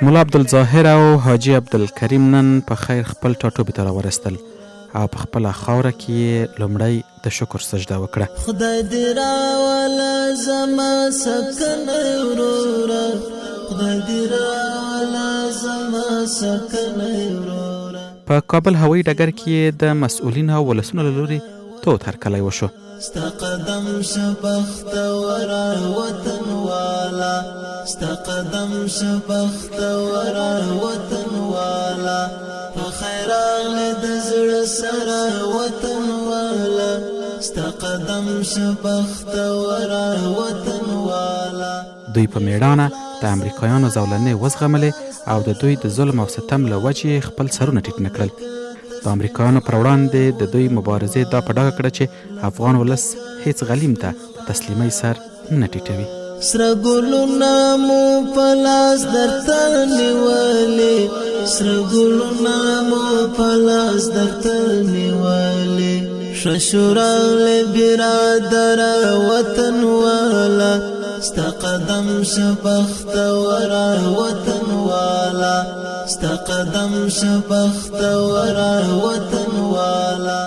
مولا عبدالظاهر او حاجی عبدالکریم نن په خیر خپل ټاټوبي ته راورسېدل او په خپله خاوره کې یې لومړی د شکر سجده وکړه. خدای دې راوله زما سکنی وروره، خدای دې راوله زما سکنی وروره. په کابل هوایي ډګر کې یې د مسؤلینو او ولسونو له لوري تود هرکلی وشو. ستا قدم شه بختوره وطن والا، ستا قدم شه بختوره وطن والا، په خیر راغلی د زړه سره وطن والا، ستا قدم شه بختوره وطن والا. دوی په میړانه د امریکایانو زولنې وزغملې او د دوی د ظلم او ستم له وجې خپل سرونه ټیټ نه کړل. د امریکایانو پر وړاندې د دوی مبارزې دا په ډاګه کړه چې افغان ولس هیڅ غلیم ته د تسلیمۍ سر نه ټیټوي. سره ګلونه مو په لاس درته نیولې، سره ګلونه مو په لاس درته نیولې، ښه شو راغلی برادره وطن والا، ستا قدم شه بختوره وطن والا، ستا قدم شه بختوره وطن والا.